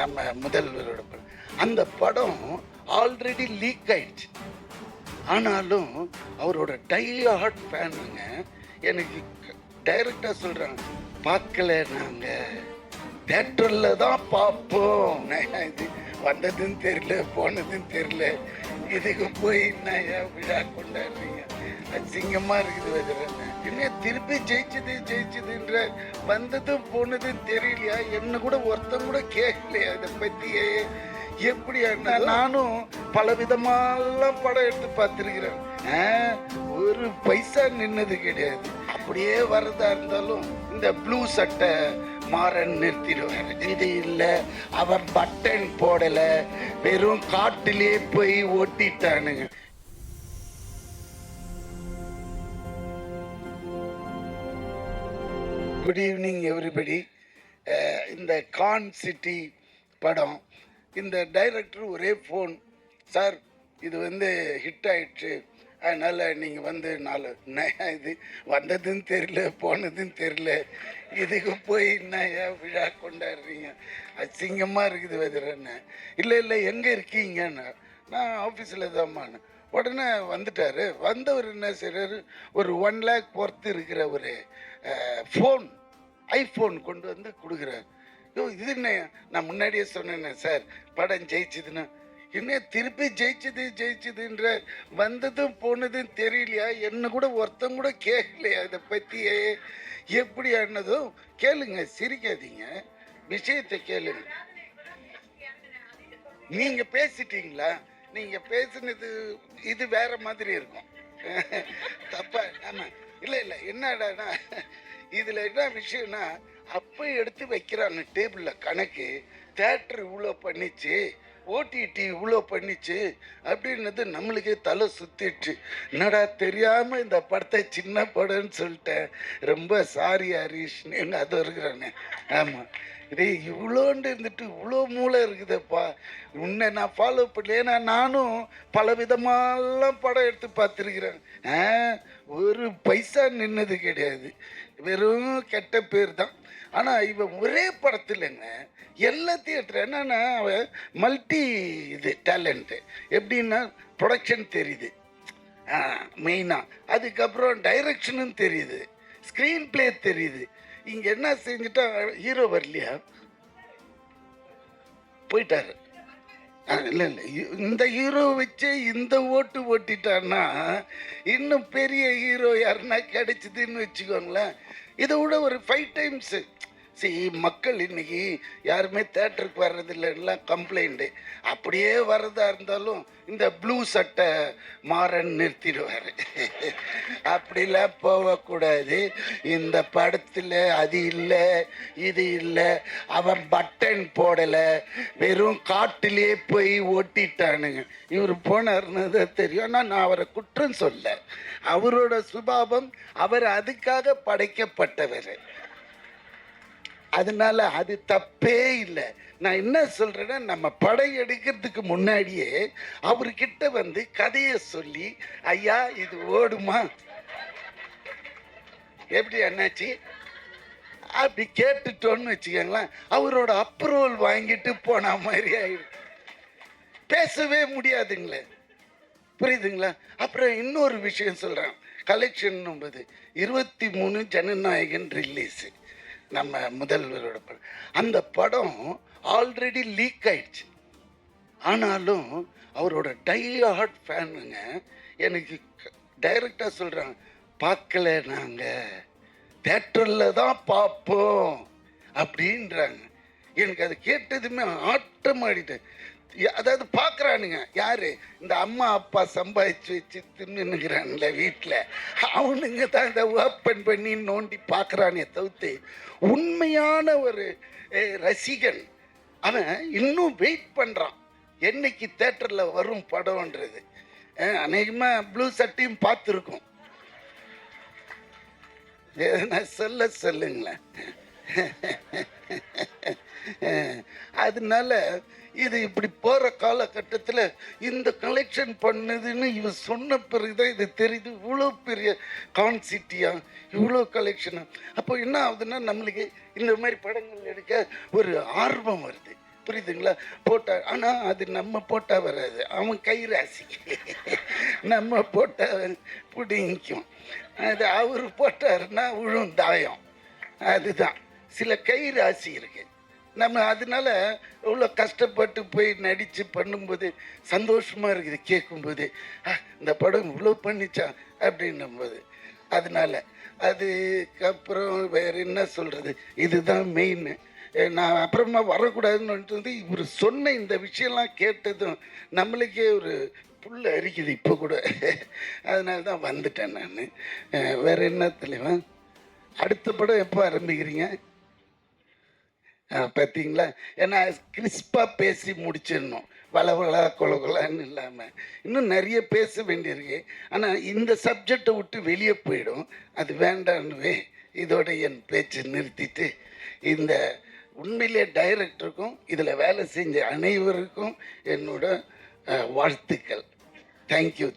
நம்ம முதல்வரோட படம். அந்த படம் ஆல்ரெடி லீக் ஆயிடுச்சு. ஆனாலும் அவரோட டை ஹார்ட் ஃபேனுங்க. எனக்கு டைரக்டாக சொல்கிறாங்க, பார்க்கல, நாங்கள் தேட்டரில் தான் பார்ப்போம். இது வந்ததுன்னு தெரியல, போனதுன்னு தெரியல, இதுக்கு போய் நான் ஏன் விழா கொண்டாடுறீங்க, அசிங்கமாக இருக்குது வச்சுருங்க. என்ன திருப்பி ஜெயிச்சதுன்ற வந்ததும் போனதும் தெரியலையா? என்ன கூட ஒருத்தன் கூட கேட்கலையா இதை பற்றியே? எப்படி நானும் பல விதமாலாம் படம் எடுத்து பார்த்துருக்கிறேன். ஒரு பைசா நின்னது கிடையாது. அப்படியே வரதா இருந்தாலும் இந்த ப்ளூ சட்டை மாறன் நிறுத்திடுவார். இது இல்லை, அவன் பட்டன் போடல, வெறும் காட்டிலே போய் ஓட்டிட்டானுங்க. Good evening everybody. இந்த கான் சிட்டி படம், இந்த டைரக்டர் ஒரே ஃபோன், சார் இது ஹிட் ஆயிடுச்சு, அதனால் நீங்கள் இது வந்ததுன்னு தெரியல, போனதுன்னு தெரியல, இதுக்கு போய் ஏன் விழா கொண்டாடுறீங்க, அசிங்கமாக இருக்குது வச்சுறேன்னு. இல்லை எங்கே இருக்கீங்கன்னு, நான் ஆஃபீஸில் தான்மான்னு. உடனே வந்துட்டார். வந்தவர் என்ன செய்கிறாரு, ஒரு 1 lakh பொறுத்து இருக்கிற ஒரு ஃபோன், ஐஃபோன் கொண்டு வந்து கொடுக்குறாரு. இது என்ன, நான் முன்னாடியே சொன்னேன்னே சார், படம் ஜெயிச்சதுன்னா என்ன திருப்பி ஜெயிச்சதுன்ற வந்ததும் போனதும் தெரியலையா? என்ன கூட ஒருத்தன் கூட கேட்கலையா இதை பற்றியே? எப்படி ஆனதும் கேளுங்க, சிரிக்காதீங்க, விஷயத்தை கேளுங்க. நீங்க பேசிட்டீங்களா? நீங்க பேசுனது இது வேற மாதிரி இருக்கும். தப்பா? ஆமா, இல்லை என்னடானா, இதுல என்ன விஷயம்னா, அப்போ எடுத்து வைக்கிறாங்க டேபிளில் கணக்கு, தேட்டர் இவ்வளோ பண்ணிச்சு, ஓடிடி இவ்வளோ பண்ணிச்சு அப்படின்னது நம்மளுக்கே தலை சுத்திடுச்சு. என்னடா தெரியாமல் இந்த படத்தை சின்ன படம்னு சொல்லிட்டேன், ரொம்ப சாரி ஹரீஷ்னு அது இருக்கிறானே. ஆமாம், இதே இவ்வளோண்டு இருந்துட்டு இவ்வளோ மூளை இருக்குதுப்பா, உன்னை நான் ஃபாலோ பண்ணல. ஏன்னா நானும் பல விதமாலாம் படம் எடுத்து பார்த்துருக்குறேன். ஒரு பைசா நின்னது கிடையாது, வெறும் கெட்ட பேர் தான். ஆனால் இவன் ஒரே படத்துலங்க எல்லா தியேட்டர் என்னன்னா, அவன் மல்டி டேலண்ட்டு. எப்படின்னா ப்ரொடக்ஷன் தெரியுது மெயினாக, அதுக்கப்புறம் டைரக்ஷனும் தெரியுது, ஸ்க்ரீன் பிளே தெரியுது. இங்கே என்ன செஞ்சுட்டா, ஹீரோ வரலையா, போயிட்டாரு. இல்லை இந்த ஹீரோ வச்சு இந்த ஓட்டு ஓட்டிட்டான்னா இன்னும் பெரிய ஹீரோ யாருன்னா கிடைச்சிதுன்னு வச்சுக்கோங்களேன். இதை விட ஒரு 5 times. மக்கள் இன்னைக்கு யாருமே தேட்டருக்கு வர்றதில்லைன்னா கம்ப்ளைண்ட்டு. அப்படியே வர்றதா இருந்தாலும் இந்த ப்ளூ சட்டை மாறன் நிறுத்திடுவார். அப்படிலாம் போகக்கூடாது. இந்த படத்தில் அது இல்லை, இது இல்லை, அவன் பட்டன் போடலை, வெறும் காட்டிலே போய் ஓட்டிட்டானுங்க. இவர் போனார்னு தான் தெரியும். ஆனால் நான் அவரை குற்றம் சொல்ல, அவரோட சுபாவம், அவர் அதுக்காக படைக்கப்பட்டவர், அதனால அது தப்பே இல்லை. நான் என்ன சொல்றேன்னா, நம்ம படம் எடுக்கிறதுக்கு முன்னாடியே அவர்கிட்ட கதையை சொல்லி, ஐயா இது ஓடுமா, எப்படி அண்ணாச்சி அப்படி கேட்டுட்டோன்னு வச்சுக்கோங்களேன், அவரோட அப்ரூவல் வாங்கிட்டு போன மாதிரி ஆயிடும். பேசவே முடியாதுங்களே, புரியுதுங்களா? அப்புறம் இன்னொரு விஷயம் சொல்றேன், கலெக்ஷன் 23 ஜனநாயகன் ரிலீஸு, நம்ம முதல்வரோட படம். அந்த படம் ஆல்ரெடி லீக் ஆயிடுச்சு. ஆனாலும் அவரோட டை ஹார்ட் ஃபேனுங்க. எனக்கு டைரக்டாக சொல்கிறாங்க, பார்க்கல, நாங்கள் தேட்டரில் தான் பார்ப்போம் அப்படின்றாங்க. எனக்கு அது கேட்டதுமே ஆட்டம் ஆடிட்டேன். அதாவது பார்க்குறானுங்க யாரு, இந்த அம்மா அப்பா சம்பாதிச்சு வச்சு தின்னுங்கிறான்ல வீட்டில், அவனுங்க தான் இதை ஓப்பன் பண்ணி நோண்டி பார்க்குறானே தவிர்த்து உண்மையான ஒரு ரசிகன் அவன் இன்னும் வெயிட் பண்ணுறான் என்னைக்கு தேட்டரில் வரும் படம்ன்றது. அநேகமாக ப்ளூ சட்டையும் பார்த்துருக்கோம். நான் சொல்லுங்களேன். அதனால இது இப்படி போகிற காலகட்டத்தில் இந்த கலெக்ஷன் பண்ணுதுன்னு இவன் சொன்ன பிறகுதான் இது தெரியுது, இவ்வளோ பெரிய கான்சிட்டியா, இவ்வளோ கலெக்ஷனா. அப்போ என்ன ஆகுதுன்னா, நம்மளுக்கு இந்த மாதிரி படங்கள் எடுக்க ஒரு ஆர்வம் வருது. புரியுதுங்களா? போட்டா ஆனால் அது நம்ம போட்டால் வராது, அவன் கை ராசி. நம்ம போட்டால் பிடிக்கும், அது அவர் போட்டாருன்னா விழும் தாயம். அதுதான் சில கை ராசி இருக்கு. நம்ம அதனால இவ்வளோ கஷ்டப்பட்டு போய் நடித்து பண்ணும்போது சந்தோஷமாக இருக்குது கேட்கும்போது, இந்த படம் இவ்வளோ பண்ணிச்சா அப்படின்னும்போது. அதனால அதுக்கப்புறம் வேறு என்ன சொல்கிறது, இதுதான் மெயின். நான் அப்புறமா வரக்கூடாதுன்னு வந்து இவர் சொன்ன இந்த விஷயம்லாம் கேட்டதும் நம்மளுக்கே ஒரு புல் அரிக்குது இப்போ கூட. அதனால தான் வந்துட்டேன் நான். வேறு என்ன தலைவா, அடுத்த படம் எப்போ ஆரம்பிக்கிறீங்க? பார்த்தீங்களா? ஏன்னா கிறிஸ்பாக பேசி முடிச்சிடணும், வளவளா கொலகொலான்னு இல்லாமல். இன்னும் நிறைய பேச வேண்டியிருக்கு, ஆனால் இந்த சப்ஜெக்டை விட்டு வெளியே போயிடும், அது வேண்டான்னுவே இதோட என் பேச்சை நிறுத்திட்டு, இந்த உண்மையிலே டைரக்டருக்கும் இதில் வேலை செஞ்ச அனைவருக்கும் என்னோட வாழ்த்துக்கள். தேங்க்யூ.